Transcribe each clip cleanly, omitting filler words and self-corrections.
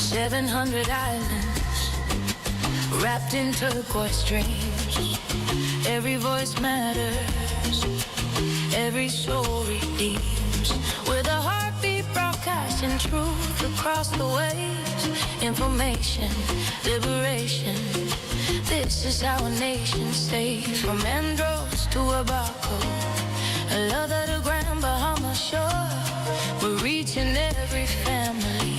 700 islands wrapped in turquoise dreams. Every voice matters, every soul redeems. With a heartbeat broadcasting truth across the waves. Information, liberation. This is our nation state. From Andros to Abaco, a love at a Grand Bahama shore. We're reaching every family,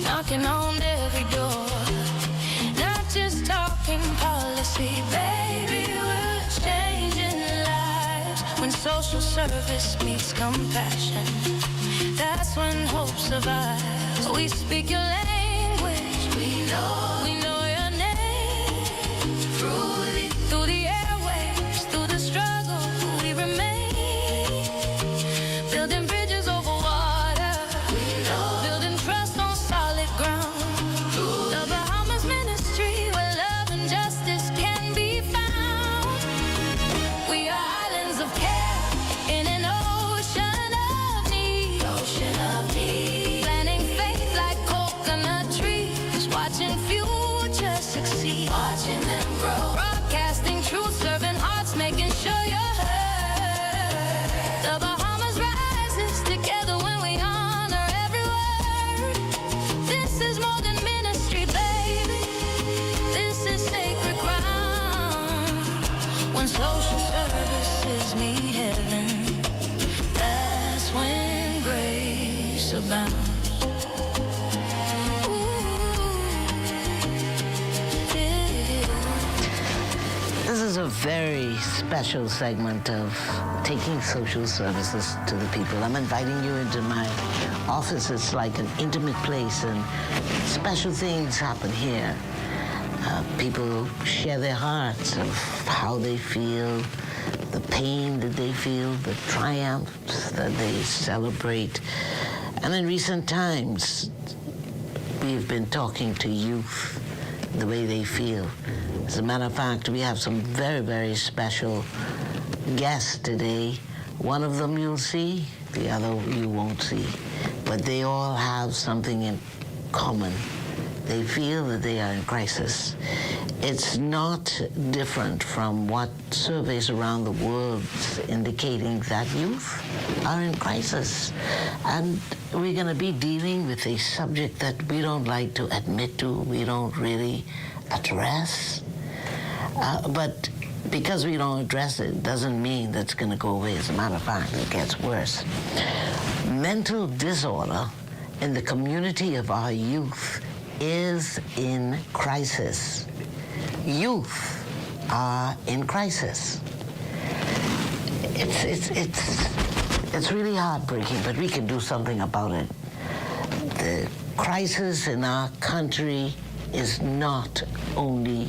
knocking on every door. Not just talking policy, baby, we're changing lives. When social service meets compassion, that's when hope survives. We speak your language, we know your name. Through the airwaves, through the struggle, we remain. Building bridges over water, building trust on solid ground. The Bahamas Ministry, where love and justice can be found. We are islands of care in an ocean of need. Planting faith like coconut trees, watching future succeed, watching them grow. Broadcasting truth, serving hearts, making sure you're heard. The Bahamas rises together when we honor every word. This is more than ministry, baby. This is sacred ground. When social services meet heaven, that's when grace abounds. This is a very special segment of taking social services to the people. I'm inviting you into my office. It's like an intimate place, and special things happen here. People share their hearts of how they feel, the pain that they feel, the triumphs that they celebrate. And in recent times, we've been talking to youth, the way they feel. As a matter of fact, we have some very, very special guests today. One of them you'll see, the other you won't see. But they all have something in common. They feel that they are in crisis. It's not different from what surveys around the world indicating that youth are in crisis. And we're going to be dealing with a subject that we don't like to admit to, we don't really address. But because we don't address it doesn't mean that's going to go away. As a matter of fact, it gets worse. Mental disorder in the community of our youth is in crisis. Youth are in crisis. It's really heartbreaking, but we can do something about it. The crisis in our country is not only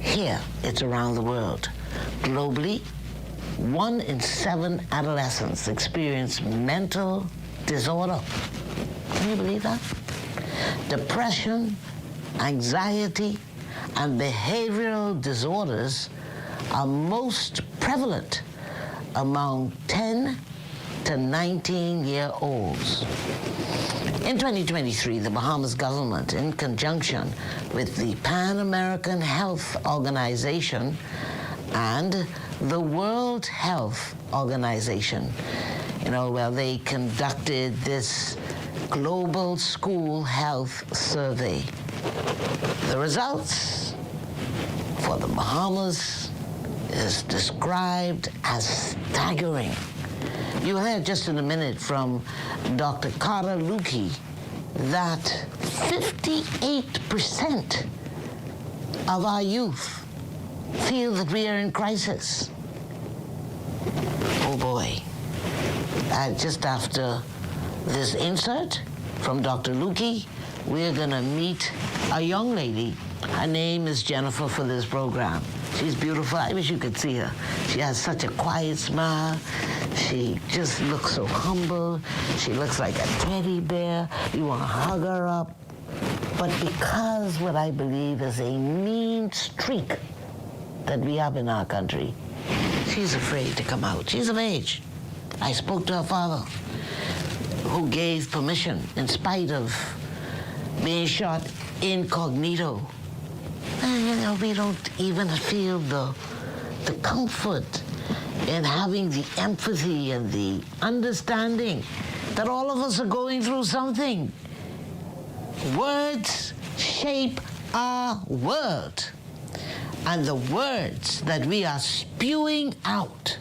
here, it's around the world. Globally, 1 in 7 adolescents experience mental disorder. Can you believe that? Depression, anxiety, and behavioral disorders are most prevalent among 10 to 19-year-olds. In 2023, the Bahamas government, in conjunction with the Pan American Health Organization and the World Health Organization, they conducted this global school health survey. The results for the Bahamas is described as staggering. You'll hear just in a minute from Dr. Carter Lukey that 58% of our youth feel that we are in crisis. Oh boy. Just after this insert from Dr. Lukey, we're gonna meet a young lady. Her name is Jennifer for this program. She's beautiful. I wish you could see her. She has such a quiet smile. She just looks so humble. She looks like a teddy bear. You want to hug her up. But because what I believe is a mean streak that we have in our country, she's afraid to come out. She's of age. I spoke to her father, who gave permission in spite of being shot incognito. And, we don't even feel the comfort in having the empathy and the understanding that all of us are going through something. Words shape our world, and the words that we are spewing out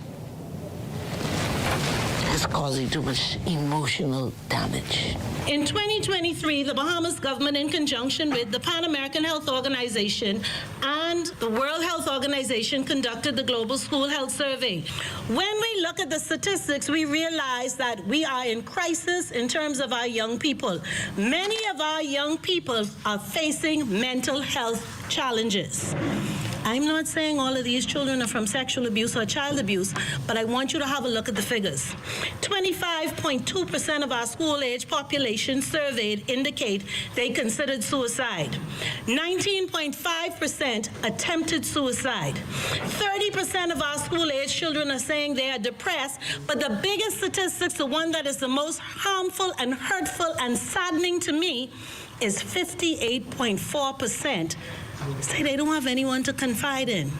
is causing too much emotional damage. In 2023, the Bahamas government, in conjunction with the Pan American Health Organization and the World Health Organization, conducted the Global School Health Survey. When we look at the statistics, we realize that we are in crisis in terms of our young people. Many of our young people are facing mental health challenges. I'm not saying all of these children are from sexual abuse or child abuse, but I want you to have a look at the figures. 25.2% of our school-age population surveyed indicate they considered suicide. 19.5% attempted suicide. 30% of our school-age children are saying they are depressed, but the biggest statistics, the one that is the most harmful and hurtful and saddening to me, is 58.4% say they don't have anyone to confide in.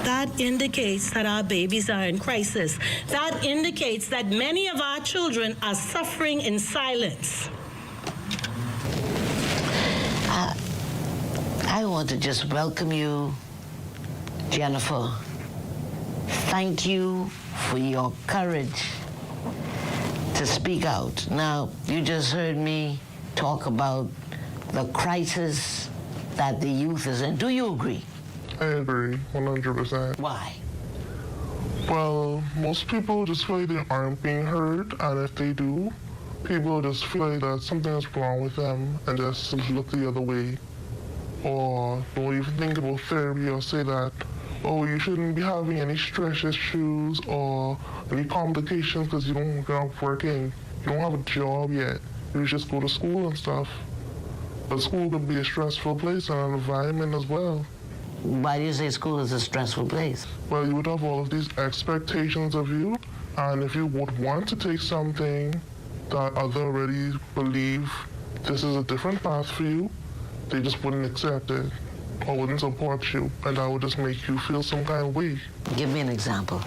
That indicates that our babies are in crisis. That indicates that many of our children are suffering in silence. I want to just welcome you, Jennifer. Thank you for your courage to speak out. Now, you just heard me talk about the crisis that the youth is in. Do you agree? I agree, 100%. Why? Well, most people just feel like they aren't being heard, and if they do, people just feel like that something is wrong with them and just look the other way. Or don't even think about therapy or say that, oh, you shouldn't be having any stress issues or any complications because you're not working. You don't have a job yet. You just go to school and stuff. But school can be a stressful place and an environment as well. Why do you say school is a stressful place? Well, you would have all of these expectations of you, and if you would want to take something that others already believe this is a different path for you, they just wouldn't accept it or wouldn't support you, and that would just make you feel some kind of way. Give me an example.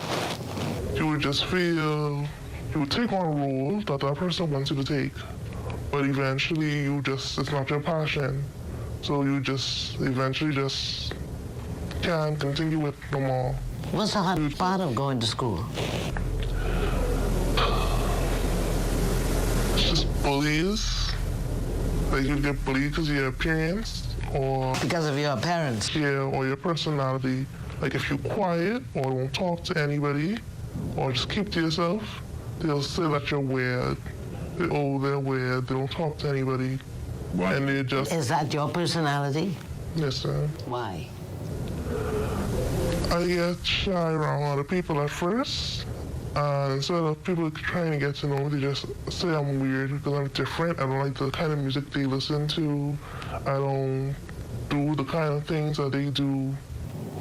You would just feel, you would take on a role that that person wants you to take, but eventually it's not your passion. So you just eventually just can't continue with no more. What's the hard part of going to school? It's just bullies. Like you get bullied because of your appearance or Because of your parents? or your personality. Like if you're quiet or don't talk to anybody or just keep to yourself, they'll say that you're weird. They're weird. They don't talk to anybody. And they just... Is that your personality? Yes, sir. Why? I get shy around a lot of people at first. Instead of people trying to get to know me, they just say I'm weird because I'm different. I don't like the kind of music they listen to. I don't do the kind of things that they do.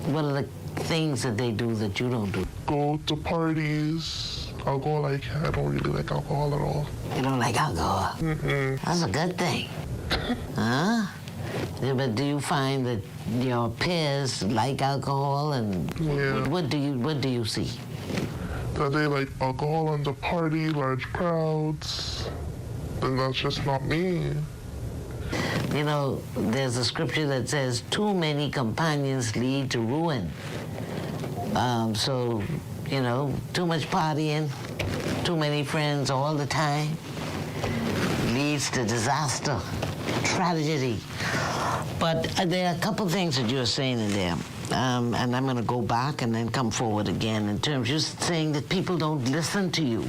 What are the things that they do that you don't do? Go to parties. I don't really like alcohol at all. You don't like alcohol? Mm-mm. That's a good thing. Huh? Yeah, but do you find that your peers like alcohol, and Yeah. what do you see? That they like alcohol and the party, large crowds. Then that's just not me. You know, there's a scripture that says, too many companions lead to ruin. So, you know, too much partying, too many friends all the time leads to disaster, tragedy. But there are a couple things that you're saying in there. And I'm going to go back and then come forward again in terms you're saying that people don't listen to you.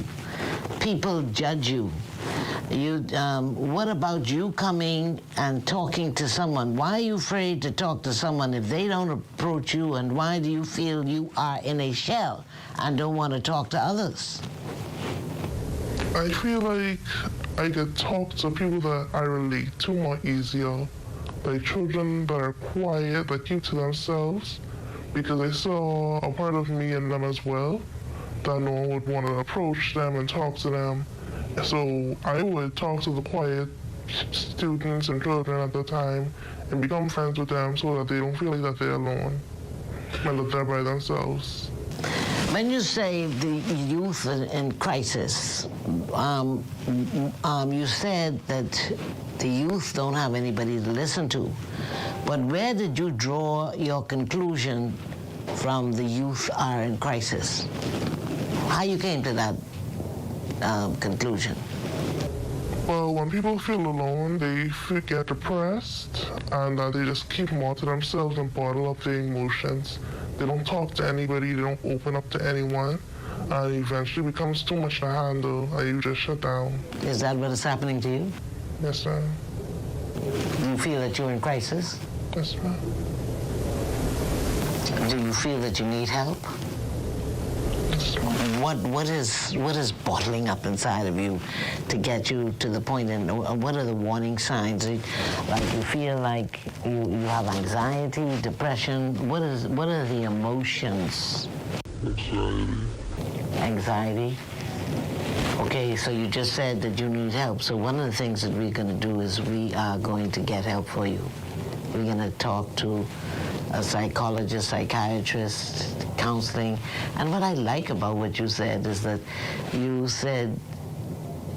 People judge you. What about you coming and talking to someone? Why are you afraid to talk to someone if they don't approach you, and why do you feel you are in a shell and don't want to talk to others? I feel like I could talk to people that I relate to more easier. Like children that are quiet, that keep to themselves, because I saw a part of me in them as well, that no one would want to approach them and talk to them. So I would talk to the quiet students and children at the time and become friends with them so that they don't feel like that they're alone and that they're by themselves. When you say the youth in crisis, you said that the youth don't have anybody to listen to. But where did you draw your conclusion from the youth are in crisis? How you came to that conclusion? Well, when people feel alone, they get depressed and they just keep more to themselves and bottle up their emotions. They don't talk to anybody, they don't open up to anyone, and eventually becomes too much to handle and you just shut down. Is that what is happening to you? Yes, ma'am. Do you feel that you're in crisis? Yes, ma'am. Do you feel that you need help? Yes, ma'am. What is bottling up inside of you to get you to the point, and what are the warning signs? Like you feel like you have anxiety, depression. What are the emotions? Anxiety. Okay, so you just said that you need help. So one of the things that we're going to do is we are going to get help for you. We're going to talk to a psychologist, psychiatrist, counseling. And what I like about what you said is that you said,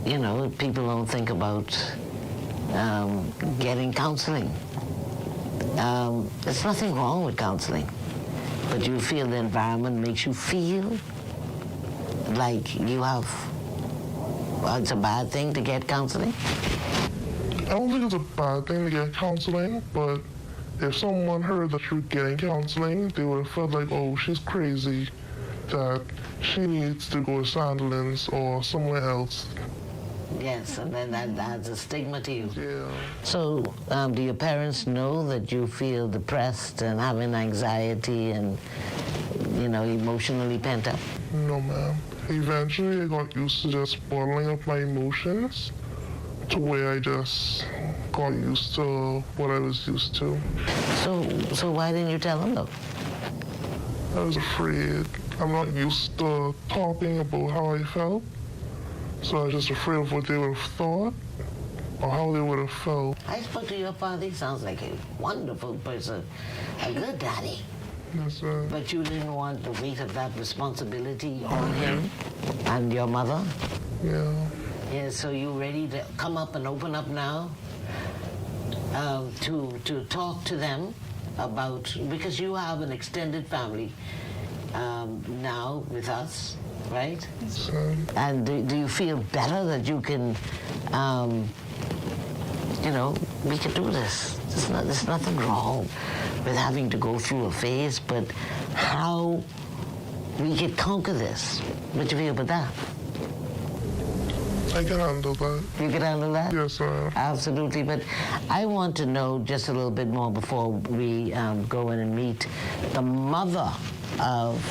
you know, people don't think about getting counseling. There's nothing wrong with counseling, but you feel the environment makes you feel like you have, it's a bad thing to get counseling? I don't think it's a bad thing to get counseling, but if someone heard that you're getting counseling, they would have felt like, oh, she's crazy, that she needs to go to Sandlands or somewhere else. Yes, and then that adds a stigma to you. Yeah. So do your parents know that you feel depressed and having anxiety and, you know, emotionally pent up? No, ma'am. Eventually, I got used to just bottling up my emotions to where I just got used to what I was used to. So why didn't you tell them, though? I was afraid. I'm not used to talking about how I felt, so I was just afraid of what they would have thought or how they would have felt. I spoke to your father. He sounds like a wonderful person, a good daddy. Yes, ma'am. But you didn't want the weight of that responsibility on him and your mother? Yeah. Yeah, so you ready to come up and open up now to talk to them about, because you have an extended family now with us, right? Yes, ma'am. And do you feel better that you can, you know, we can do this. There's nothing wrong with having to go through a phase, but how we can conquer this. What do you feel about that? I can handle that. You can handle that? Yes, ma'am. Absolutely, but I want to know just a little bit more before we go in and meet the mother of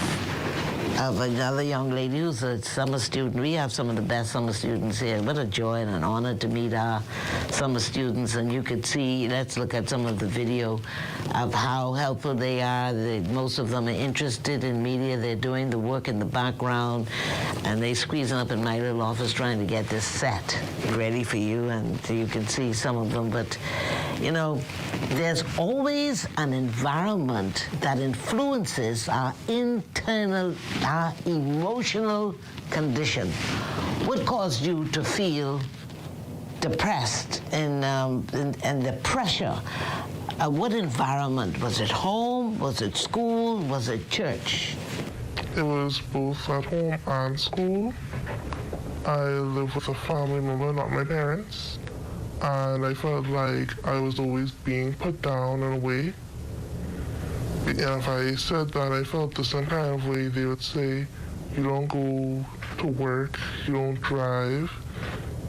another young lady who's a summer student. We have some of the best summer students here. What a joy and an honor to meet our summer students. And you could see, let's look at some of the video of how helpful they are. Most of them are interested in media. They're doing the work in the background, and they squeezing up in my little office trying to get this set ready for you, and you can see some of them. But, you know, there's always an environment that influences our internal, our emotional condition. What caused you to feel depressed and the pressure? What environment? Was it home? Was it school? Was it church? It was both at home and school. I live with a family member, not my parents, and I felt like I was always being put down in a way. And if I said that I felt the same kind of way, they would say, you don't go to work, you don't drive,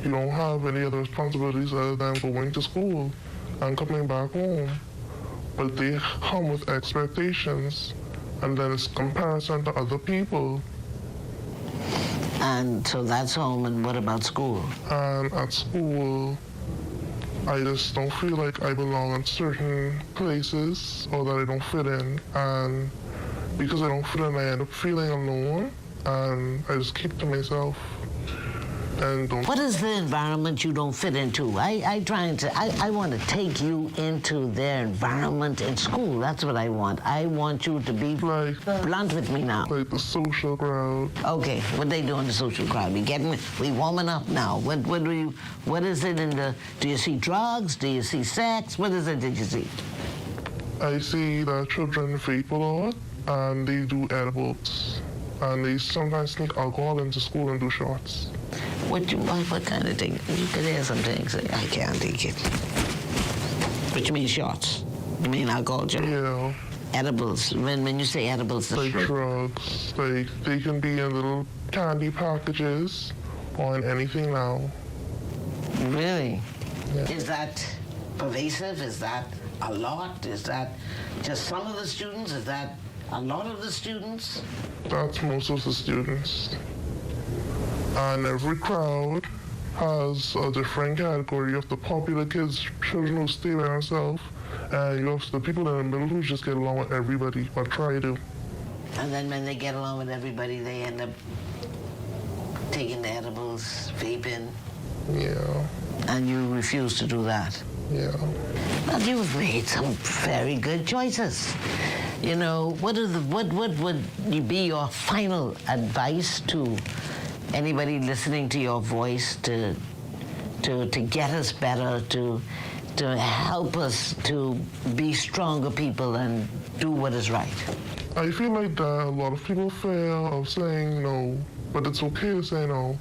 you don't have any other responsibilities other than going to school and coming back home. But they come with expectations, and then it's comparison to other people. And so that's home, and what about school? And at school, I just don't feel like I belong in certain places or that I don't fit in. And because I don't fit in, I end up feeling alone, and I just keep to myself. and don't. What is the environment you don't fit into? I want to take you into their environment in school. That's what I want. I want you to be Like, blunt with me now. like the social crowd. Okay, what they do in the social crowd? We warming up now. What is it do you see drugs? Do you see sex? What is it that you see? I see that children vape a lot, and they do edibles, and they sometimes sneak alcohol into school and do shots. What kind of thing? You could hear some things. I can't take it. What you mean shots? You mean alcohol? Yeah. Edibles. When you say edibles, Like drugs. Like, they can be in little candy packages or in anything now. Really? Yeah. Is that pervasive? Is that a lot? Is that just some of the students? Is that a lot of the students? That's most of the students. And every crowd has a different category. You have the popular kids, children who stay by themselves, and you have the people in the middle who just get along with everybody, or try to. And then when they get along with everybody, they end up taking the edibles, vaping. Yeah. And you refuse to do that. Yeah. Well, you've made some very good choices. You know, what would be your final advice to anybody listening to your voice to get us better, to help us to be stronger people and do what is right? I feel like that a lot of people fear of saying no, but it's okay to say no.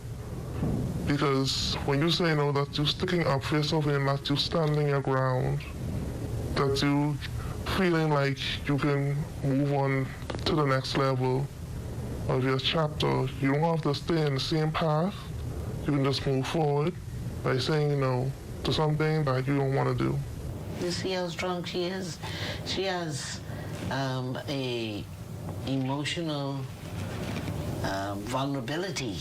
Because when you say no, that's you sticking up for yourself and that's you standing your ground. That's you feeling like you can move on to the next level of your chapter. You don't have to stay in the same path. You can just move forward by saying no to something that you don't want to do. You see how strong she is? She has a emotional vulnerability,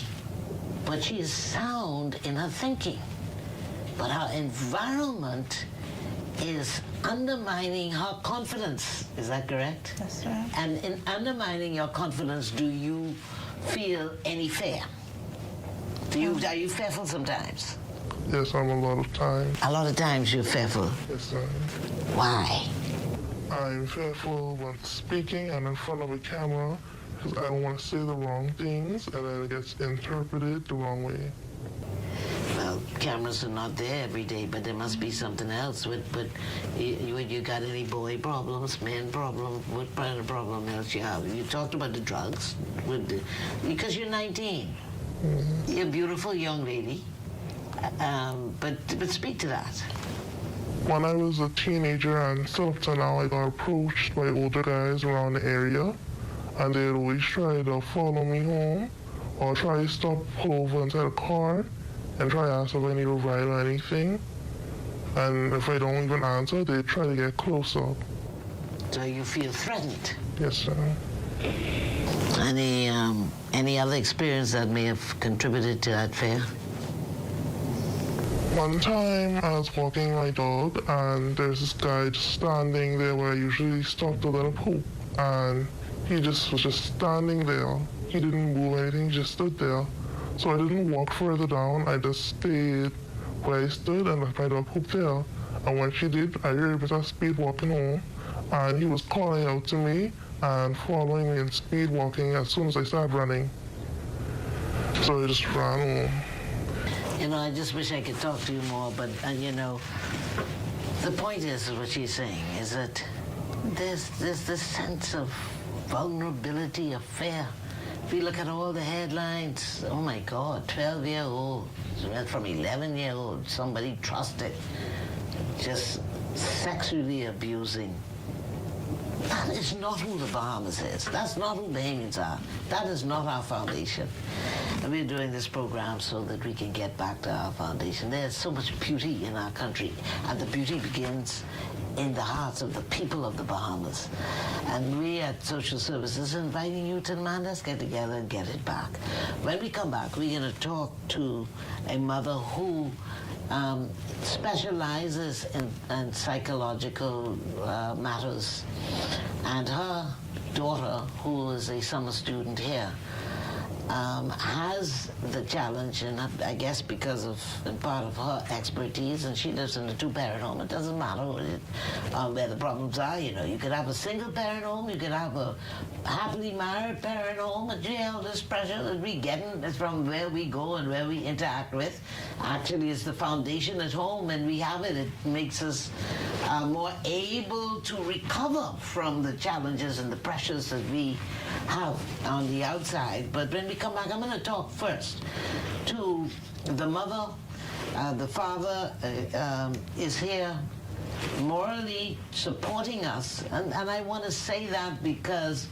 but she is sound in her thinking. But her environment is undermining her confidence. Is that correct? That's right. And in undermining your confidence, do you feel any fear? Are you fearful sometimes? Yes, I'm a lot of times. A lot of times you're fearful. Yes, Why? I'm fearful when speaking and in front of a camera because I don't want to say the wrong things and then it gets interpreted the wrong way. Well, cameras are not there every day, but there must be something else. But you got any boy problems, man problems? What kind of problem else you have? You talked about the drugs, because you're 19. Mm-hmm. You're a beautiful young lady, but speak to that. When I was a teenager and still up to now, I got approached by older guys around the area, and they'd always try to follow me home or try to stop, pull over inside a car and try to ask if I need a ride or anything. And if I don't even answer, they try to get closer. So you feel threatened? Yes, sir. Any other experience that may have contributed to that fear? One time I was walking my dog and there's this guy just standing there where I usually stop to let him poop. And he was just standing there. He didn't move anything, he just stood there. So I didn't walk further down, I just stayed where I stood and let my dog poop there. And when she did, I heard a speed walking home, and he was calling out to me and following me and speed walking as soon as I started running. So I just ran home. You know, I just wish I could talk to you more, but, you know, the point is what she's saying, is that there's this sense of vulnerability, of fear. If you look at all the headlines, oh my God, 12-year-old, went from 11-year-old, somebody trusted, just sexually abusing. That is not who the Bahamas is. That's not who Bahamians are. That is not our foundation. And we're doing this program so that we can get back to our foundation. There's so much beauty in our country, and the beauty begins in the hearts of the people of the Bahamas. And we at Social Services are inviting you to let's get together and get it back. When we come back, we're going to talk to a mother who specializes in psychological matters, and her daughter, who is a summer student here, has the challenge, and I guess because of in part of her expertise, and she lives in a two-parent home. It doesn't matter where the problems are. You know, you could have a single-parent home, you could have a happily married parent home, and all this pressure that we get is from where we go and where we interact with. Actually, it's the foundation at home, and we have it. It makes us more able to recover from the challenges and the pressures that we have on the outside. But when we come back, I'm going to talk first to the mother. The father is here morally supporting us. And I want to say that because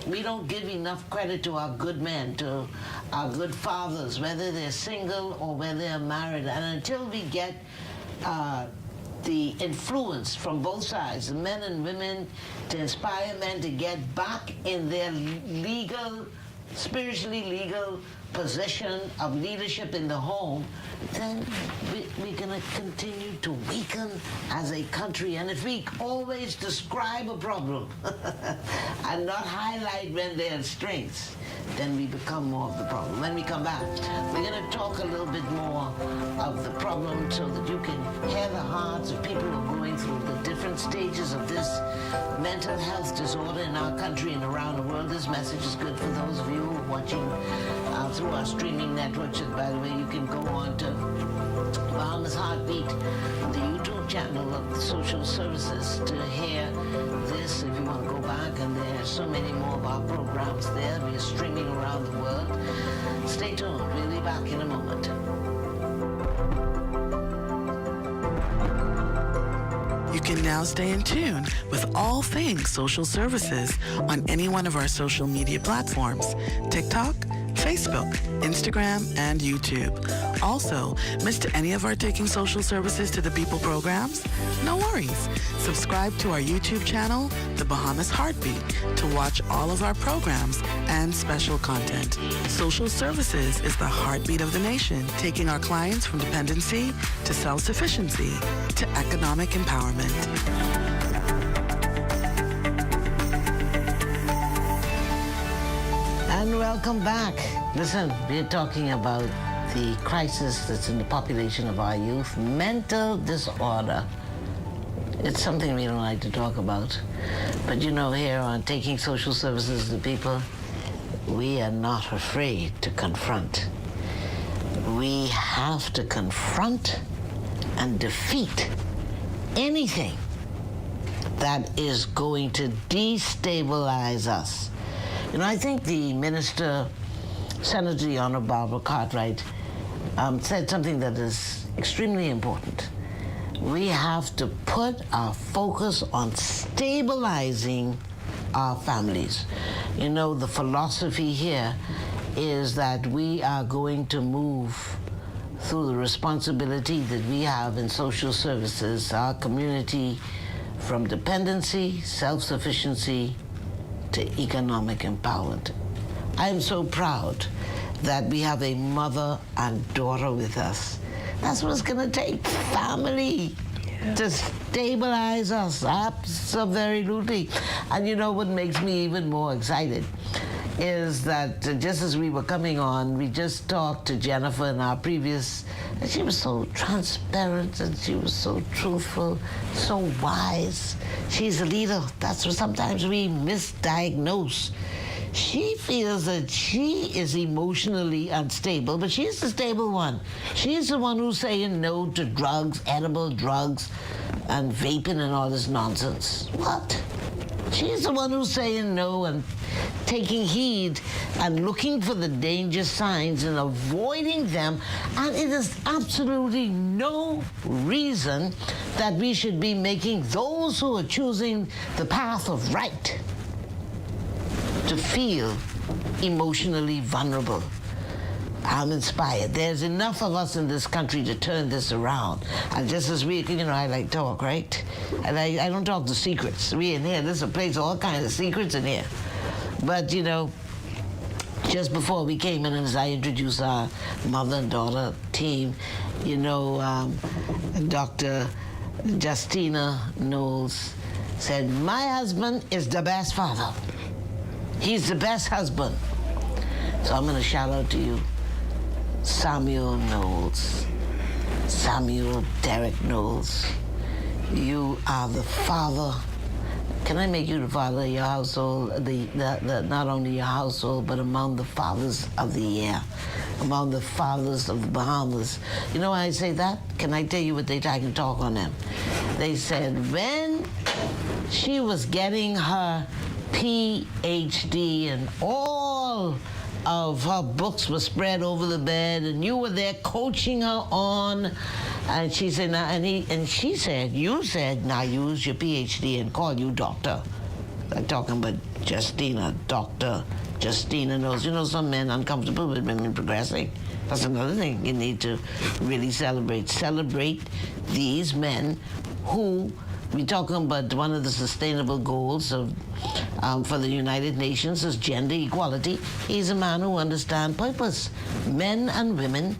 we don't give enough credit to our good men, to our good fathers, whether they're single or whether they're married. And until we get the influence from both sides, the men and women, to inspire men to get back in their legal, spiritually legal position of leadership in the home, then we're going to continue to weaken as a country. And if we always describe a problem and not highlight when there are strengths, then we become more of the problem. When we come back, we're going to talk a little bit more of the problem so that you can hear the hearts of people who are going through the different stages of this mental health disorder in our country and around the world. This message is good for those of you who are watching through our streaming networks. And by the way, you can go on to Bahamas Heartbeat, the YouTube channel of the social services, to hear this if you want to go back. And there are so many more of our programs there. We are streaming around the world. Stay tuned. We'll be back in a moment. You can now stay in tune with all things social services on any one of our social media platforms: TikTok, Facebook, Instagram, and YouTube. Also, missed any of our Taking Social Services to the People programs? No worries. Subscribe to our YouTube channel, The Bahamas Heartbeat, to watch all of our programs and special content. Social Services is the heartbeat of the nation, taking our clients from dependency to self-sufficiency to economic empowerment. And welcome back. Listen, we're talking about the crisis that's in the population of our youth, mental disorder. It's something we don't like to talk about. But you know, here on Taking Social Services to People, we are not afraid to confront. We have to confront and defeat anything that is going to destabilize us. You know, I think the minister, Senator the Honorable Barbara Cartwright, said something that is extremely important. We have to put our focus on stabilizing our families. You know, the philosophy here is that we are going to move through the responsibility that we have in social services, our community, from dependency, self-sufficiency, to economic empowerment. I am so proud that we have a mother and daughter with us. That's what it's going to take, family, to stabilize us, absolutely. And you know what makes me even more excited is that just as we were coming on, we just talked to Jennifer in our previous, and she was so transparent and she was so truthful, so wise. She's a leader. That's what sometimes we misdiagnose. She feels that she is emotionally unstable, but she's the stable one. She's the one who's saying no to drugs, edible drugs, and vaping and all this nonsense. What? She's the one who's saying no and taking heed and looking for the danger signs and avoiding them. And it is absolutely no reason that we should be making those who are choosing the path of right to feel emotionally vulnerable. I'm inspired. There's enough of us in this country to turn this around. And just as we, you know, I like talk, right? And I don't talk the secrets. We in here, there's a place, all kinds of secrets in here. But, you know, just before we came in, and as I introduced our mother and daughter team, you know, Dr. Justina Knowles said, my husband is the best father. He's the best husband. So I'm going to shout out to you, Samuel Knowles, Samuel Derek Knowles. You are the father. Can I make you the father of your household, not only your household, but among the fathers of the year, among the fathers of the Bahamas? You know why I say that? Can I tell you what I can talk on them? They said when she was getting her PhD and all of her books were spread over the bed and you were there coaching her on, and she said, she said, you said, now use your PhD and call you doctor. I'm talking about Justina, Dr. Justina Knowles. You know, some men uncomfortable with women progressing. That's another thing you need to really celebrate. Celebrate these men who, we're talking about one of the sustainable goals of for the United Nations is gender equality. He's a man who understands purpose. Men and women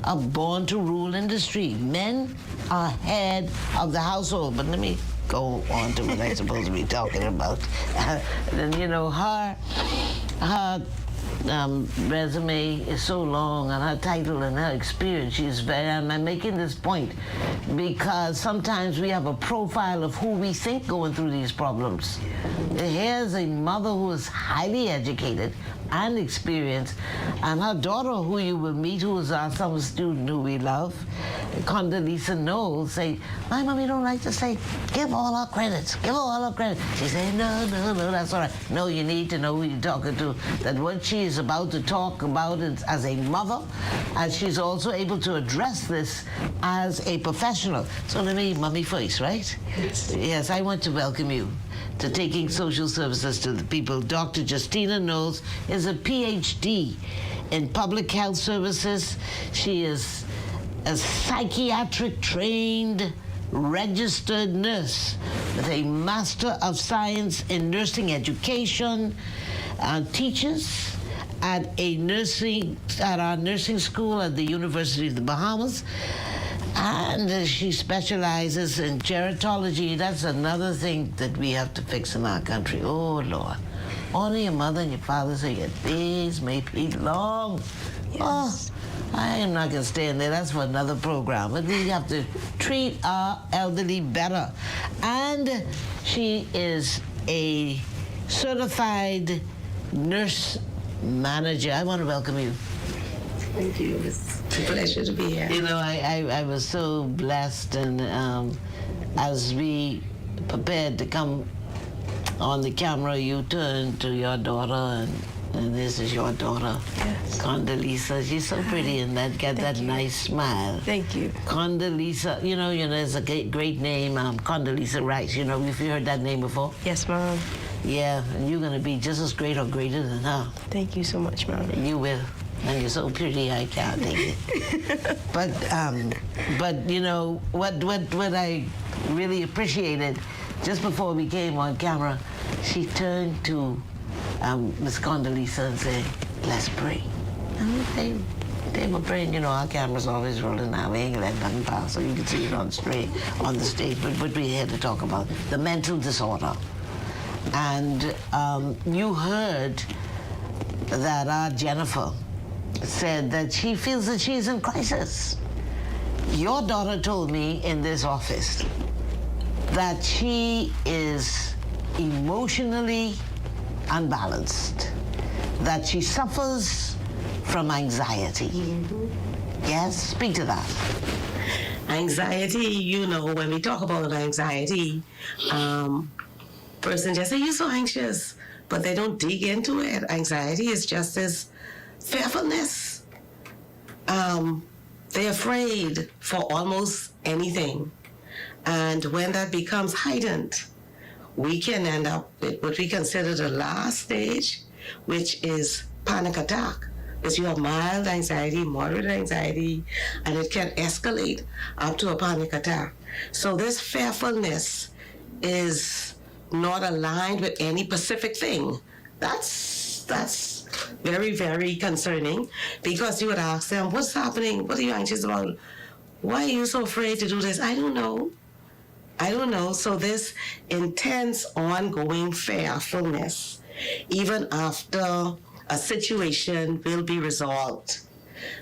are born to rule industry. Men are head of the household. But let me go on to what I'm supposed to be talking about. And you know, her resume is so long, and her title and her experience. She's very, and I'm making this point because sometimes we have a profile of who we think going through these problems. Here's a mother who is highly educated and experienced, and her daughter, who you will meet, who is our summer student who we love, Condoleezza Knowles, say, my mommy don't like to say, give all our credits, give all our credit. She said, no, that's all right. No, you need to know who you're talking to, that what she is about to talk about is as a mother, and she's also able to address this as a professional. So let me, mommy first, right? Yes, I want to welcome you to Taking Social Services to the People. Dr. Justina Knowles is a PhD in public health services. She is a psychiatric trained registered nurse with a Master of Science in Nursing Education, teaches at our nursing school at the University of the Bahamas. And she specializes in gerontology. That's another thing that we have to fix in our country. Oh, Lord. Honor your mother and your father so your days may be long. Yes. Oh, I am not going to stay in there. That's for another program. But we have to treat our elderly better. And she is a certified nurse manager. I want to welcome you. Thank you. It's a pleasure to be here. You know, I was so blessed, and as we prepared to come on the camera, you turned to your daughter, and this is your daughter, yes. Condoleezza. She's so pretty and got that nice smile. Thank you. Condoleezza, you know, it's a great name, Condoleezza Rice. You know, have you heard that name before? Yes, Mom. Yeah, and you're going to be just as great or greater than her. Thank you so much, Mom. You will. And you're so pretty, I can't take it. But you know what I really appreciated, just before we came on camera, she turned to Miss Condoleezza and said, "Let's pray." And they were praying. You know, our camera's always rolling now. We ain't letting nothing pass, so you can see it on the stage. But what we're here to talk about, the mental disorder, and you heard that our Jennifer said that she feels that she's in crisis. Your daughter told me in this office that she is emotionally unbalanced, that she suffers from anxiety. Mm-hmm. Yes, speak to that. Anxiety, you know, when we talk about anxiety, person just say, you're so anxious, but they don't dig into it. Anxiety is just as fearfulness. They're afraid for almost anything. And when that becomes heightened, we can end up with what we consider the last stage, which is panic attack. Because you have mild anxiety, moderate anxiety, and it can escalate up to a panic attack. So this fearfulness is not aligned with any specific thing. That's very, very concerning, because you would ask them, what's happening? What are you anxious about? Why are you so afraid to do this? I don't know. So this intense, ongoing fearfulness, even after a situation will be resolved,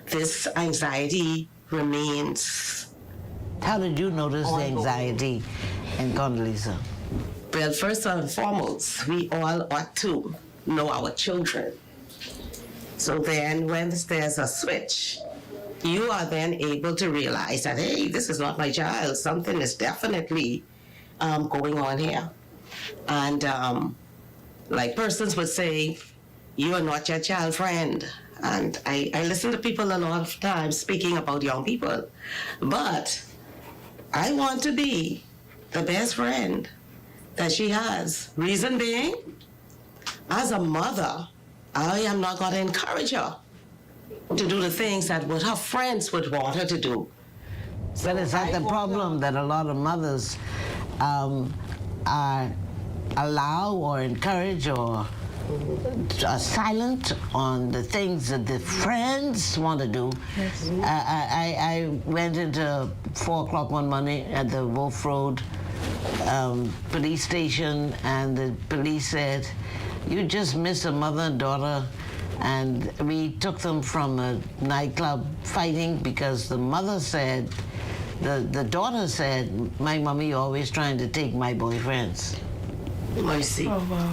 this anxiety remains. How did you notice the anxiety in Condoleezza? Well, first and foremost, we all ought to know our children. So then when there's a switch, you are then able to realize that, hey, this is not my child. Something is definitely going on here. And like persons would say, you are not your child friend. And I listen to people a lot of times speaking about young people. But I want to be the best friend that she has. Reason being, as a mother, I am not going to encourage her to do the things that what her friends would want her to do. But is that the problem, that a lot of mothers are allow or encourage or are silent on the things that the friends want to do? Yes. I went into 4 o'clock one morning at the Wolf Road police station, and the police said, you just missed a mother and daughter, and we took them from a nightclub fighting because the mother said, the daughter said, my mommy always trying to take my boyfriends. I see. Oh, wow.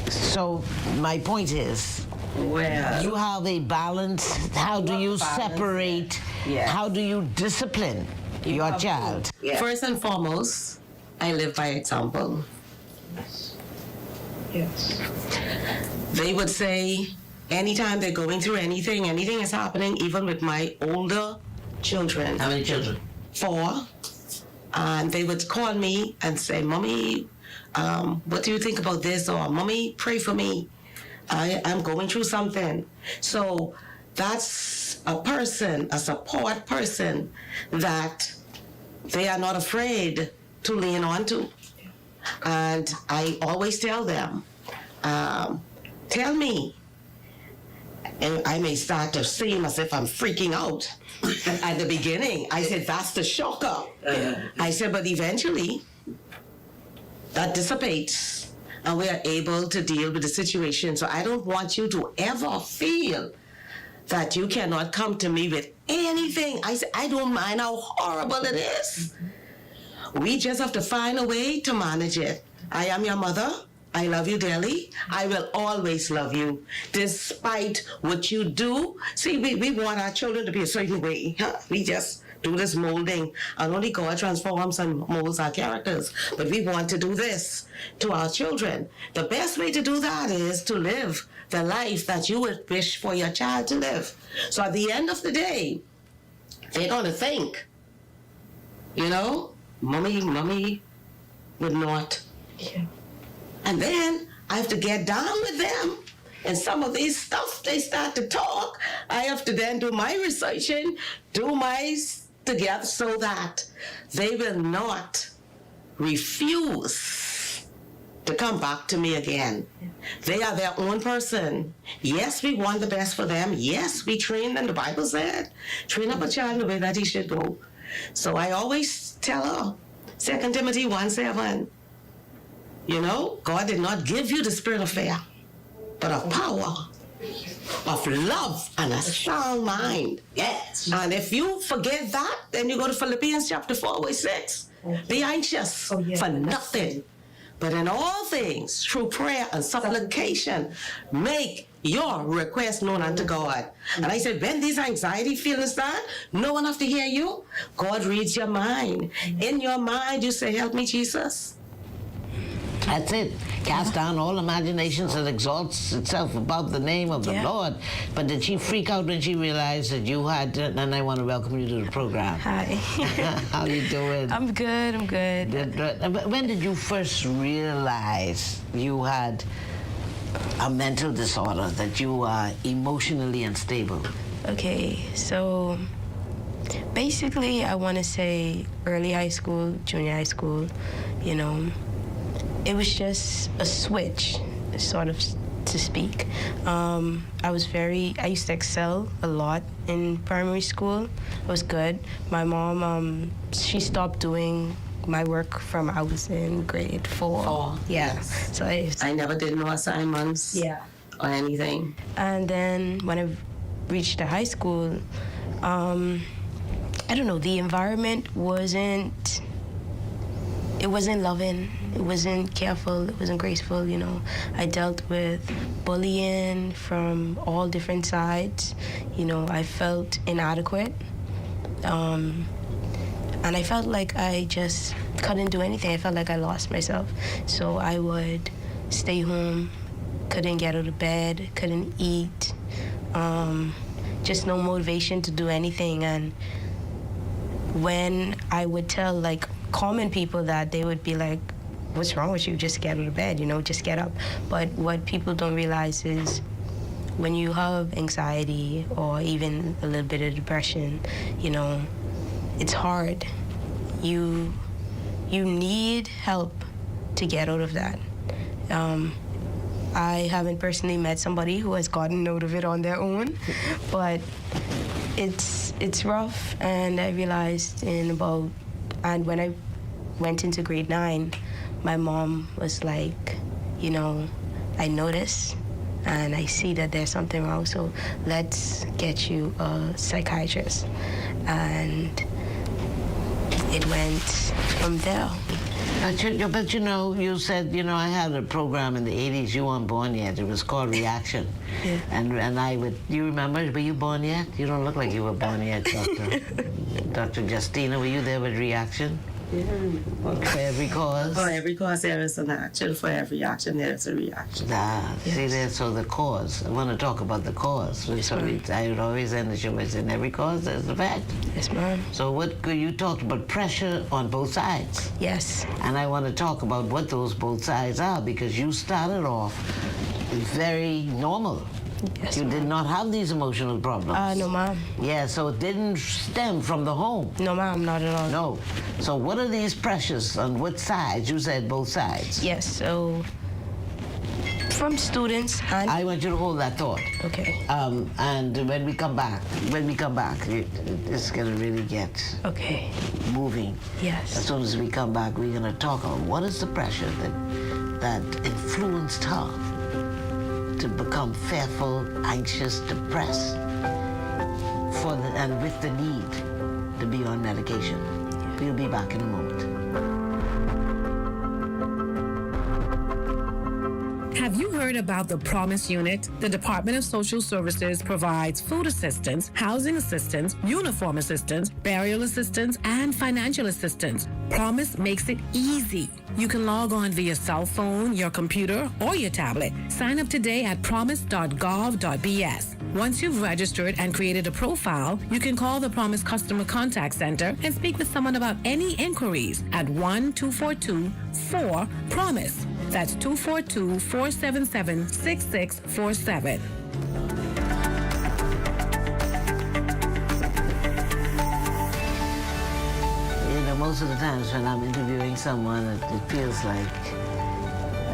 So my point is, Well, you have a balance. How do you separate? Yes. How do you discipline your child? yeah. First and foremost, I live by example. Yes. They would say, anytime they're going through anything is happening, even with my older children. How many children? 4. And they would call me and say, Mommy, what do you think about this? Or, Mommy, pray for me. I'm going through something. So that's a person, a support person that they are not afraid to lean on to. And I always tell them, tell me. And I may start to seem as if I'm freaking out. At the beginning, I said, that's the shocker. I said, but eventually, that dissipates, and we are able to deal with the situation. So I don't want you to ever feel that you cannot come to me with anything. I said, I don't mind how horrible it is. We just have to find a way to manage it. I am your mother. I love you dearly. I will always love you, despite what you do. See, we want our children to be a certain way. Huh? We just do this molding, and only God transforms and molds our characters. But we want to do this to our children. The best way to do that is to live the life that you would wish for your child to live. So at the end of the day, they're going to think, you know, mommy would not. Yeah. And then I have to get down with them. And some of these stuff, they start to talk. I have to then do my researching, do my together so that they will not refuse to come back to me again. They are their own person. Yes, we want the best for them. Yes, we train them. The Bible said, train up a child in the way that he should go. So I always tell her, 2 Timothy 1:7, you know, God did not give you the spirit of fear, but of power, of love, and a sound mind. Yes. And if you forget that, then you go to Philippians chapter 4:6. Be anxious for nothing, but in all things, through prayer and supplication, make your request known unto God. And I said, when these anxiety feelings start, no one have to hear you. God reads your mind. In your mind, you say, help me, Jesus. That's it. Cast down all imaginations that exalts itself above the name of the Lord. But did she freak out when she realized that you had, and I want to welcome you to the program. Hi. How you doing? I'm good. When did you first realize you had a mental disorder, that you are emotionally unstable? Okay, so basically I want to say early high school, junior high school, you know, it was just a switch, sort of, to speak. I used to excel a lot in primary school. It was good. My mom, she stopped doing my work from I was in grade 4. Yeah. Yes. So I never did no assignments. Yeah. or anything. And then when I reached the high school, I don't know, the environment wasn't loving, it wasn't careful, it wasn't graceful, you know. I dealt with bullying from all different sides. You know, I felt inadequate. And I felt like I just couldn't do anything. I felt like I lost myself. So I would stay home, couldn't get out of bed, couldn't eat, just no motivation to do anything. And when I would tell like common people that, they would be like, what's wrong with you? Just get out of bed, you know, just get up. But what people don't realize is when you have anxiety or even a little bit of depression, you know, it's hard. You need help to get out of that. I haven't personally met somebody who has gotten out of it on their own, but it's rough. And I realized and when I went into grade 9, my mom was like, you know, I noticed and I see that there's something wrong, so let's get you a psychiatrist. And it went from there. But you know, you said, you know, I had a program in the 80s, you weren't born yet, it was called Reaction. Yeah. And I would, you remember, were you born yet? You don't look like you were born yet, Dr. Justina, were you there with Reaction? Yeah. For every cause? For every cause there is an action. For every action there is a reaction. See there, so the cause. I want to talk about the cause. I would always end the show by saying every cause there's a fact. Yes, ma'am. So you talked about pressure on both sides. Yes. And I want to talk about what those both sides are, because you started off very normal. Yes, you ma'am. did not have these emotional problems. No, ma'am. Yeah, so it didn't stem from the home. No, ma'am, not at all. No. So what are these pressures on what sides? You said both sides. Yes, so from students and... I want you to hold that thought. Okay. And when we come back, it's going to really get Okay. moving. Yes. As soon as we come back, we're going to talk about what is the pressure that influenced her to become fearful, anxious, depressed, and with the need to be on medication. We'll be back in a moment. Have you heard about the Promise Unit? The Department of Social Services provides food assistance, housing assistance, uniform assistance, burial assistance, and financial assistance. Promise makes it easy. You can log on via cell phone, your computer, or your tablet. Sign up today at promise.gov.bs. Once you've registered and created a profile, you can call the Promise Customer Contact Center and speak with someone about any inquiries at 1-242-4-PROMISE. That's 242-477-6647. Most of the times when I'm interviewing someone, it feels like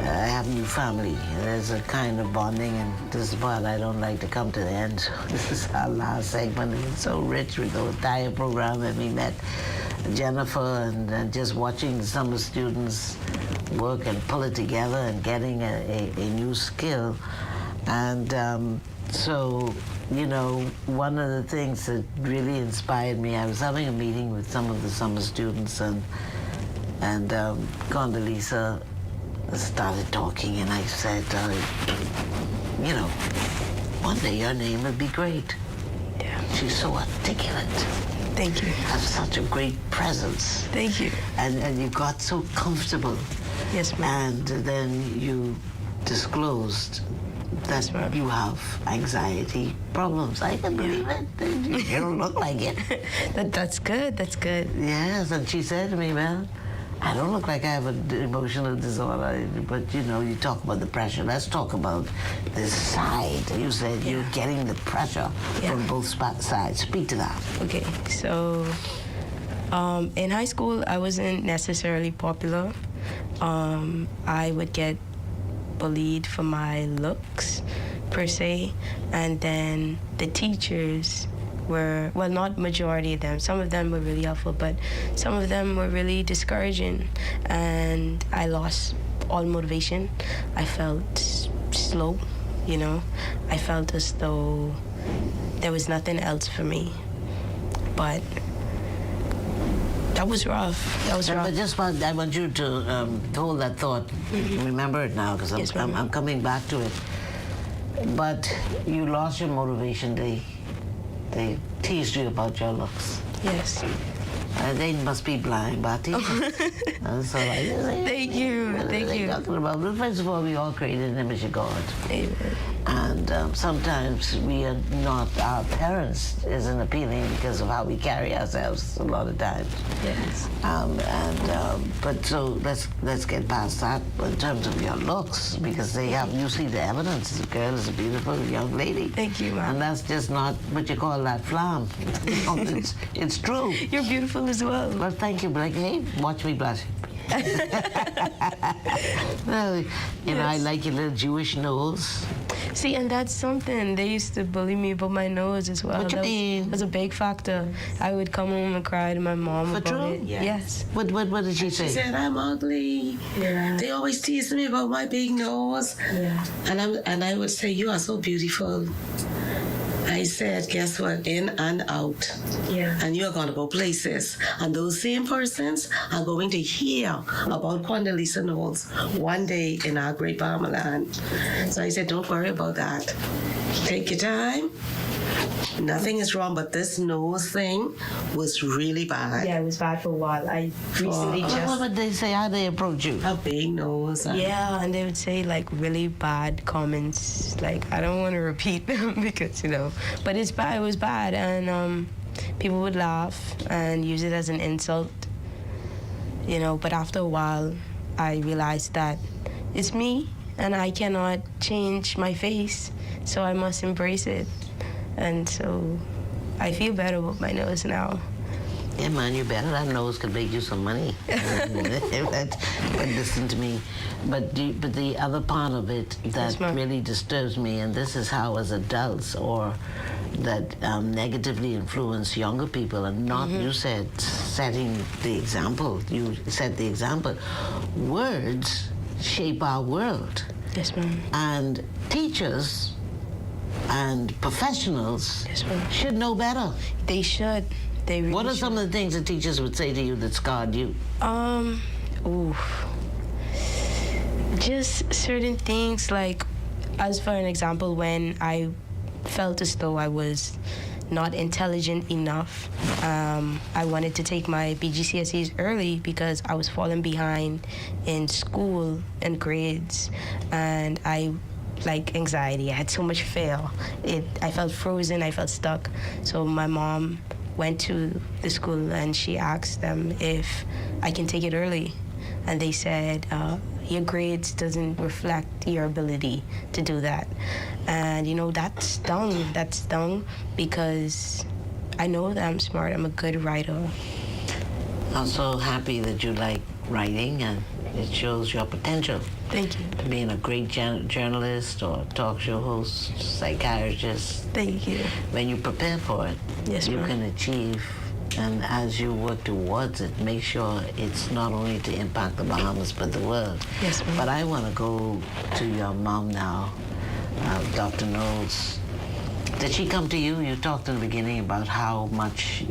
I have a new family. There's a kind of bonding, and this is what I don't like to come to the end. So this is our last segment, and it's so rich with the entire program that we met Jennifer and just watching some students work and pull it together and getting a new skill. And so, you know, one of the things that really inspired me, I was having a meeting with some of the summer students, and Condoleezza started talking, and I said, you know, one day your name would be great. Yeah. She's so articulate. Thank you. Have such a great presence. Thank you. And you got so comfortable. Yes, ma'am. And then you disclosed that you have anxiety problems. I can believe it. You don't look like it. That's good. That's good. Yes, and she said to me, well, I don't look like I have an emotional disorder, but you know, you talk about the pressure. Let's talk about this side. You said you're getting the pressure from both sides. Speak to that. Okay, so in high school, I wasn't necessarily popular. I would get bullied for my looks, per se, and then the teachers were, well, not majority of them. Some of them were really helpful, but some of them were really discouraging, and I lost all motivation. I felt slow, you know. I felt as though there was nothing else for me. But that was rough. But just I want you to hold that thought. Remember it now, because Yes, ma'am. I'm coming back to it. But you lost your motivation. They teased you about your looks. Yes. They must be blind, Bati. So Thank you. Thank you. Talking about, well, first of all, we all created in the image of God. Amen. And sometimes we are not, our parents isn't appealing because of how we carry ourselves a lot of times. Yes. But so let's get past that in terms of your looks, because you see the evidence. The girl is a beautiful young lady. Thank you, Mom. And that's just not what you call that flam. It's true. You're beautiful as well. Well, thank you, Blake. Hey, watch me blush. Well, I like your little Jewish nose. See, and that's something. They used to bully me about my nose as well. What you mean? Was a big factor. I would come home and cry to my mom For about true? it. Yes. Yes. What did she say? She said, I'm ugly. Yeah. They always tease me about my big nose. Yeah. And I would say, you are so beautiful. I said, guess what? In and out. Yeah. And you're going to go places. And those same persons are going to hear about Condoleezza Knowles one day in our great Bahama land. So I said, don't worry about that. Take your time. Nothing is wrong, but this nose thing was really bad. Yeah, it was bad for a while. I recently What would they say? How they approach you? A big nose. Yeah, and they would say like really bad comments. Like I don't want to repeat them because but it's bad. It was bad, and people would laugh and use it as an insult. But after a while, I realized that it's me, and I cannot change my face, so I must embrace it. And so, I feel better with my nose now. Yeah, man, you better. That nose could make you some money. but listen to me. But the other part of it that really disturbs me, and this is how as adults or that negatively influence younger people, and not, you said, setting the example. You set the example. Words shape our world. Yes, ma'am. And teachers and professionals should know better. They should. They really What are should. some of the things that teachers would say to you that scarred you? Just certain things, like, as for an example, when I felt as though I was not intelligent enough, I wanted to take my BGCSEs early because I was falling behind in school and grades, and I like anxiety. I had so much fear. I felt frozen. I felt stuck. So my mom went to the school and she asked them if I can take it early, and they said your grades doesn't reflect your ability to do that. And that stung because I know that I'm smart. I'm a good writer. I'm so happy that you like writing, and it shows your potential. Thank you. Being a great journalist or talk show host, psychiatrist. Thank you. When you prepare for it, Yes, you ma'am. can achieve. And as you work towards it, make sure it's not only to impact the Bahamas, but the world. Yes, ma'am. But I want to go to your mom now, Dr. Knowles. Did she come to you? You talked in the beginning about how much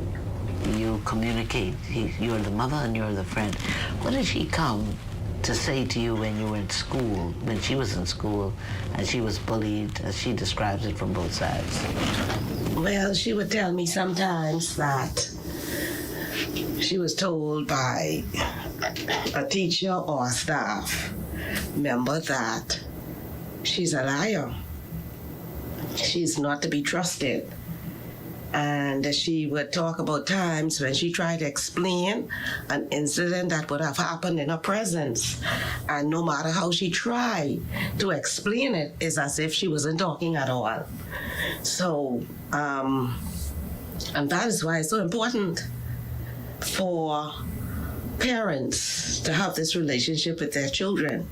you communicate. You're the mother and you're the friend. What did she come to say to you when you were in school, when she was in school, and she was bullied, as she describes it from both sides? Well, she would tell me sometimes that she was told by a teacher or a staff member that she's a liar. She's not to be trusted. And she would talk about times when she tried to explain an incident that would have happened in her presence. And no matter how she tried to explain it, it's as if she wasn't talking at all. So, and that is why it's so important for parents to have this relationship with their children.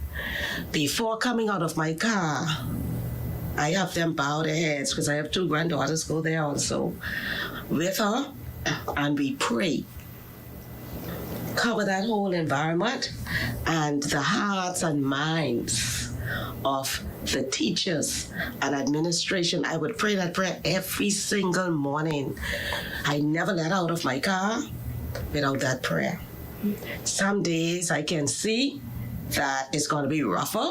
Before coming out of my car, I have them bow their heads because I have 2 granddaughters go there also with her, and we pray. Cover that whole environment and the hearts and minds of the teachers and administration. I would pray that prayer every single morning. I never let out of my car without that prayer. Some days I can see that it's going to be rougher,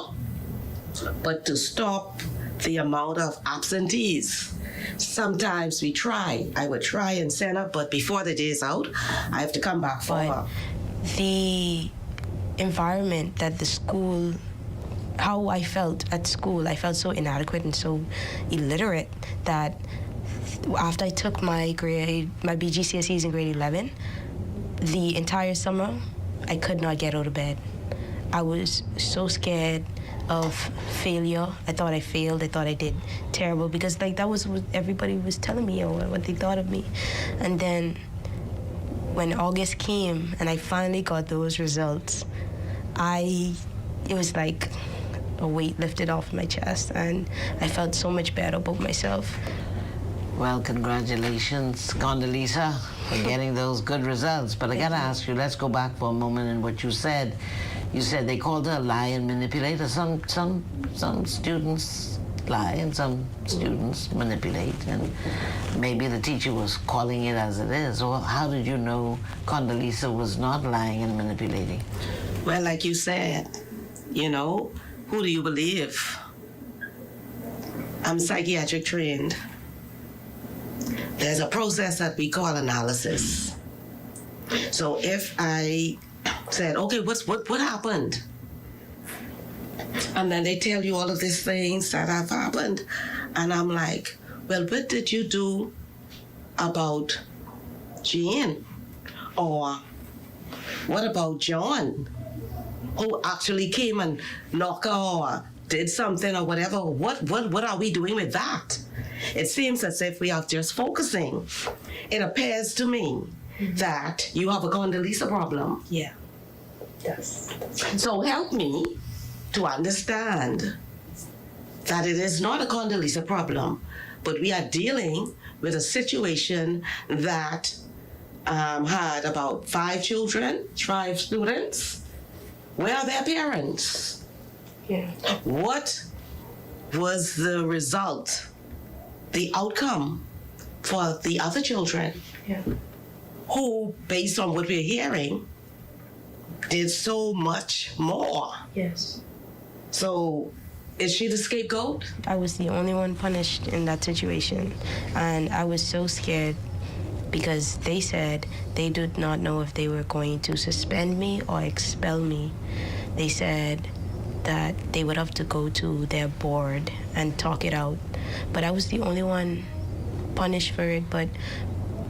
but to stop the amount of absentees, sometimes I would try and send her, but before the day is out, I have to come back for her. The environment that the school, how I felt at school, I felt so inadequate and so illiterate that after I took my BGCSEs in grade 11, the entire summer, I could not get out of bed. I was so scared of failure. I thought I failed. I thought I did terrible because that was what everybody was telling me or what they thought of me. And then when August came and I finally got those results, it was like a weight lifted off my chest and I felt so much better about myself. Well, congratulations, Condoleezza, for getting those good results. But I gotta ask you, let's go back for a moment in what you said. You said they called her a lie and manipulator. Some students lie and some students manipulate, and maybe the teacher was calling it as it is. Or how did you know Condoleezza was not lying and manipulating? Well, like you said, who do you believe? I'm psychiatric trained. There's a process that we call analysis. So if I said, okay, what happened? And then they tell you all of these things that have happened. And I'm like, well, what did you do about Jane? Or what about John, who actually came and knocked her or did something or whatever? What are we doing with that? It seems as if we are just focusing. It appears to me that you have a Condoleezza problem. Yeah. Yes. So help me to understand that it is not a Condoleezza problem, but we are dealing with a situation that had about 5 children, 5 students. Where are their parents? Yeah. What was the result, the outcome for the other children? Yeah. Who, based on what we're hearing, did so much more? Yes. So, is she the scapegoat? I was the only one punished in that situation. And I was so scared because they said they did not know if they were going to suspend me or expel me. They said that they would have to go to their board and talk it out. But I was the only one punished for it, but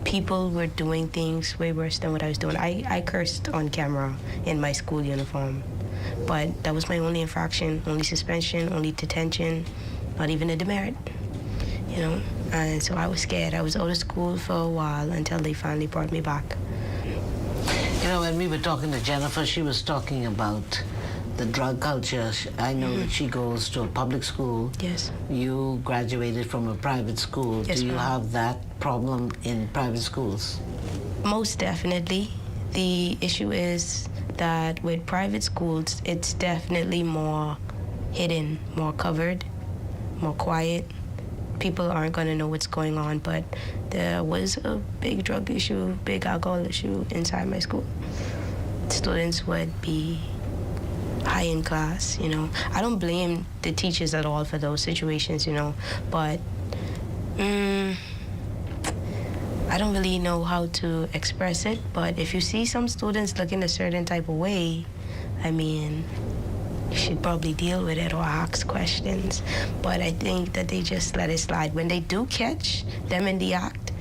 people were doing things way worse than what I was doing. I cursed on camera in my school uniform, but that was my only infraction, only suspension, only detention, not even a demerit, And so I was scared. I was out of school for a while until they finally brought me back. When we were talking to Jennifer, she was talking about the drug culture. I know that she goes to a public school. Yes. You graduated from a private school. Yes, Do you ma'am. have that problem in private schools? Most definitely. The issue is that with private schools, it's definitely more hidden, more covered, more quiet. People aren't going to know what's going on, but there was a big drug issue, big alcohol issue inside my school. Students would be high in class, I don't blame the teachers at all for those situations, but I don't really know how to express it. But if you see some students looking a certain type of way, you should probably deal with it or ask questions. But I think that they just let it slide. When they do catch them in the act,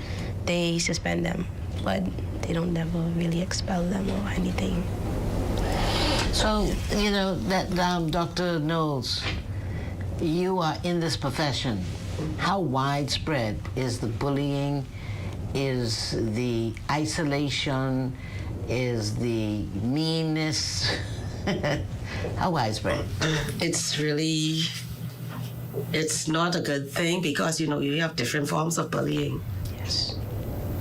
they suspend them, but they don't never really expel them or anything. So, Dr. Knowles, you are in this profession. How widespread is the bullying? Is the isolation? Is the meanness? How widespread? It's not a good thing because, you have different forms of bullying. Yes.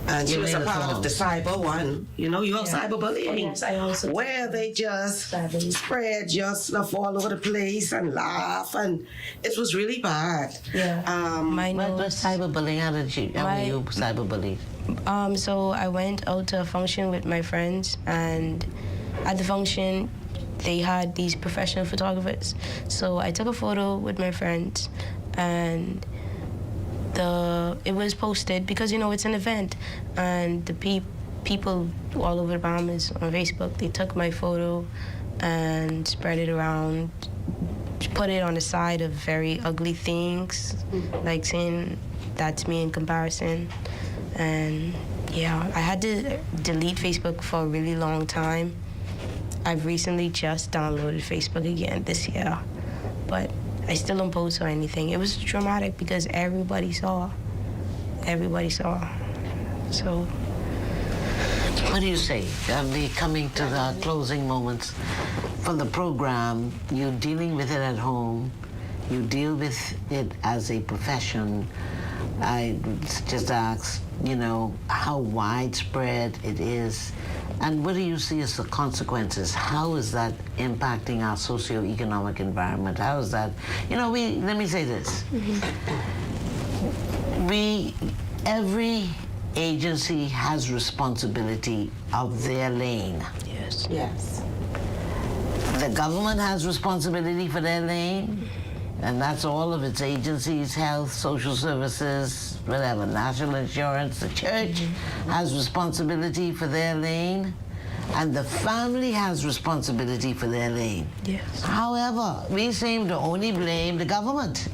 And she was a part of the Uniforms. cyber one. You know, you have cyberbullying. Yes, I also where they just cyberbullying. spread your stuff all over the place and laugh, and it was really bad. Yeah. My What notes. was cyberbullying? How were you cyberbullied? So I went out to a function with my friends, and at the function, they had these professional photographers. So I took a photo with my friends, and it was posted because it's an event, and the people all over the Bahamas on Facebook, they took my photo and spread it around, put it on the side of very ugly things, like saying that's me in comparison. And yeah, I had to delete Facebook for a really long time. I've recently just downloaded Facebook again this year, but I still don't post or anything. It was traumatic because everybody saw. So What do you say? We're coming to the closing moments for the program. You're dealing with it at home. You deal with it as a profession. I just asked, how widespread it is. And what do you see as the consequences? How is that impacting our socioeconomic environment? How is that? Let me say this. Every agency has responsibility of their lane. yes. Yes. The government has responsibility for their lane, and that's all of its agencies, health, social services, whatever, national insurance. The church has responsibility for their lane, and the family has responsibility for their lane. Yes. However, we seem to only blame the government.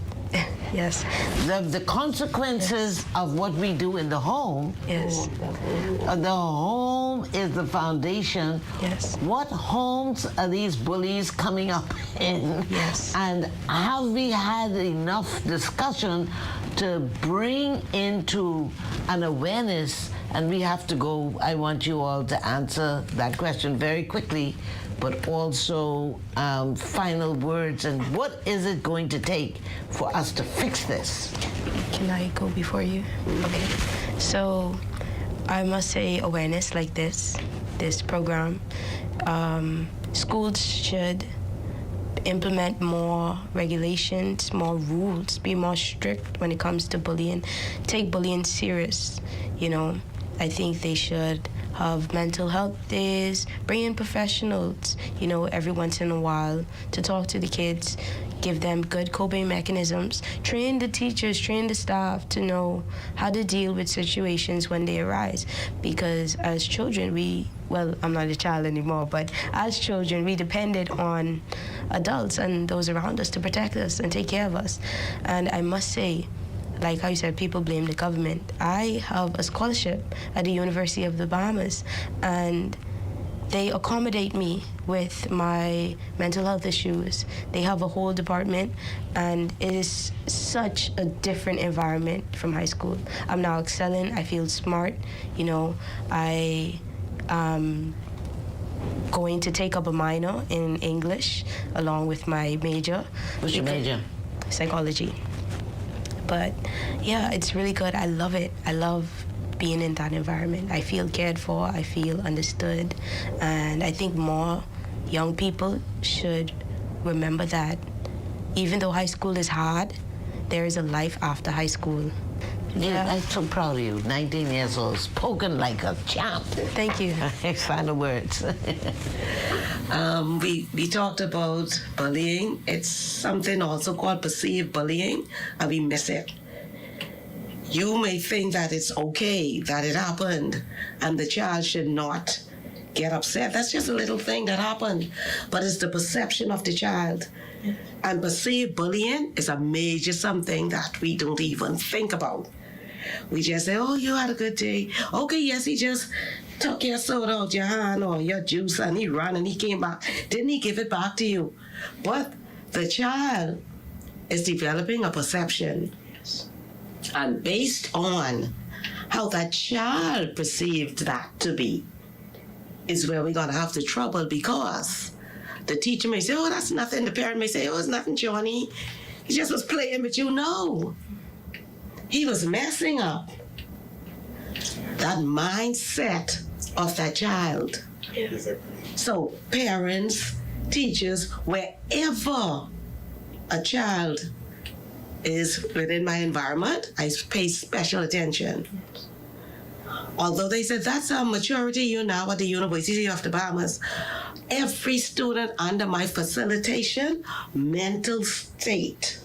Yes. The consequences of what we do in the home, Yes. the home is the foundation. Yes. What homes are these bullies coming up in? Yes. And have we had enough discussion to bring into an awareness? And we have to go, I want you all to answer that question very quickly, but also final words. And what is it going to take for us to fix this? Can I go before you? Okay. So I must say awareness like this program. Schools should implement more regulations, more rules, be more strict when it comes to bullying. Take bullying serious, I think they should have mental health days, bring in professionals, every once in a while to talk to the kids, give them good coping mechanisms, train the teachers, train the staff to know how to deal with situations when they arise. Because as children, I'm not a child anymore, but as children, we depended on adults and those around us to protect us and take care of us. And I must say, like how you said, people blame the government. I have a scholarship at the University of the Bahamas, and they accommodate me with my mental health issues. They have a whole department, and it is such a different environment from high school. I'm now excelling. I feel smart. I going to take up a minor in English along with my major. What's your major? Psychology. But yeah, it's really good. I love it. I love being in that environment. I feel cared for. I feel understood. And I think more young people should remember that even though high school is hard, there is a life after high school. Yeah, I'm so proud of you. 19 years old, spoken like a champ. Thank you. Final words. We talked about bullying. It's something also called perceived bullying, and we miss it. You may think that it's okay that it happened, and the child should not get upset. That's just a little thing that happened, but it's the perception of the child. And perceived bullying is a major something that we don't even think about. We just say, oh, you had a good day. Okay, yes, he just took your soda out your hand or your juice and he ran and he came back. Didn't he give it back to you? But the child is developing a perception. And based on how that child perceived that to be is where we're going to have the trouble, because the teacher may say, oh, that's nothing. The parent may say, oh, it's nothing, Johnny. He just was playing with you. No. He was messing up that mindset of that child. So parents, teachers, wherever a child is within my environment, I pay special attention. Although they said that's a maturity you now at the University of the Bahamas, every student under my facilitation, mental state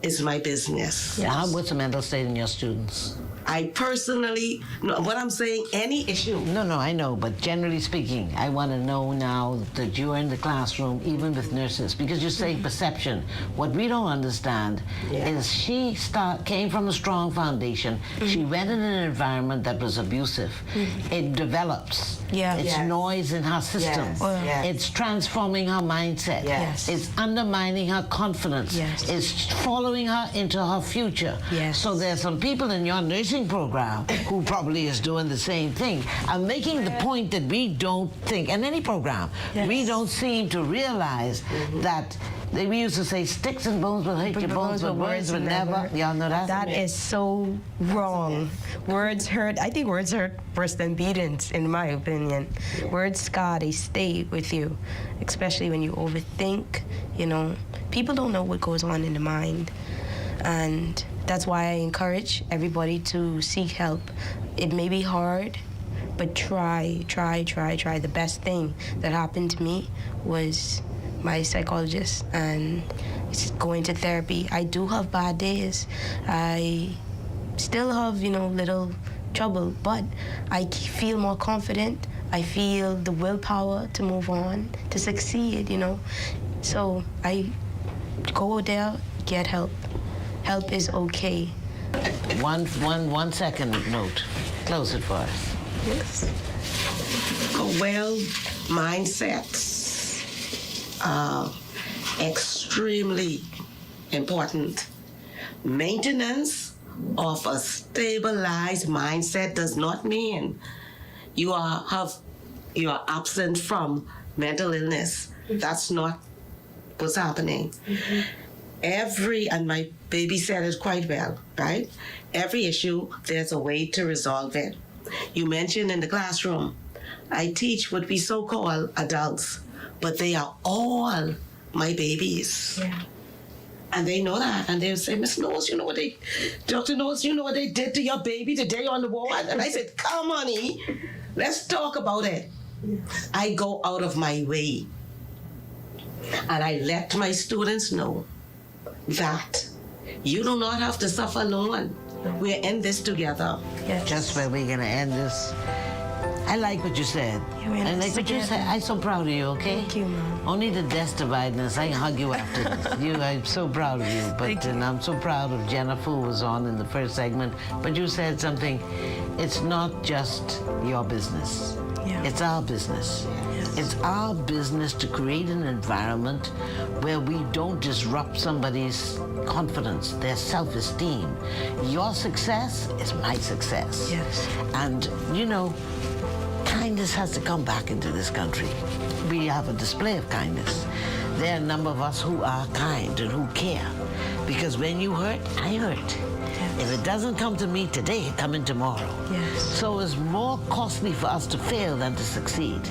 is my business. What's the mental state in your students? I personally, no, what I'm saying, any issue. No, I know, but generally speaking, I want to know now that you're in the classroom, even with nurses, because you say perception. What we don't understand is she came from a strong foundation. She went in an environment that was abusive. It develops. It's noise in her system. It's transforming her mindset. It's undermining her confidence. It's following her into her future. So there's some people in your nursing program who probably is doing the same thing. I'm making the point that we don't think, in any program, we don't seem to realize that we used to say sticks and bones will hurt your bones, but words will never. Y'all know that? That is so wrong. Words hurt. I think words hurt worse than beatings, in my opinion. Words scar, they stay with you, especially when you overthink. You know, people don't know what goes on in the mind, and that's why I encourage everybody to seek help. It may be hard, but try. The best thing that happened to me was my psychologist and going to therapy. I do have bad days. I still have, little trouble, but I feel more confident. I feel the willpower to move on, to succeed, So I go there, get help. Help is okay. One second note. Close it for us. Yes. Well, mindsets are extremely important. Maintenance of a stabilized mindset does not mean you are absent from mental illness. That's not what's happening. And my baby said it quite well, right? Every issue, there's a way to resolve it. You mentioned in the classroom, I teach what we so-call adults, but they are all my babies. And they know that. And they'll say, Miss Knowles, Dr. Knowles, you know what they did to your baby today on the ward? And I said, come, honey, let's talk about it. I go out of my way. And I let my students know that you do not have to suffer alone. We're in this together. Just where we're gonna end this. I like what you said. I like what you said. I'm so proud of you, okay? Thank you, Mom. Only the deaths divide us. I can hug you after this. I'm so proud of you. But and I'm so proud of Jennifer, who was on in the first segment. But you said something. It's not just your business. It's our business. It's our business to create an environment where we don't disrupt somebody's confidence, their self-esteem. Your success is my success. And, kindness has to come back into this country. We have a display of kindness. There are a number of us who are kind and who care. Because when you hurt, I hurt. If it doesn't come to me today, it comes in tomorrow. So it's more costly for us to fail than to succeed.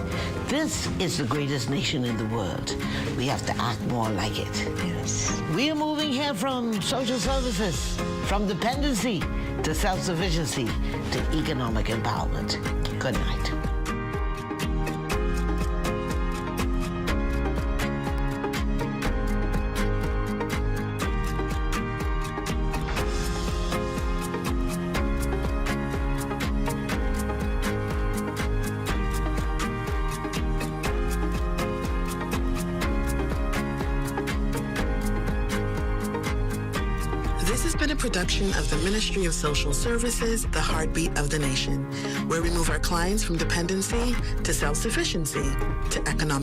This is the greatest nation in the world. We have to act more like it. We are moving here from social services, from dependency to self-sufficiency to economic empowerment. Good night. This has been a production of the Ministry of Social Services, the heartbeat of the nation, where we move our clients from dependency to self-sufficiency to economic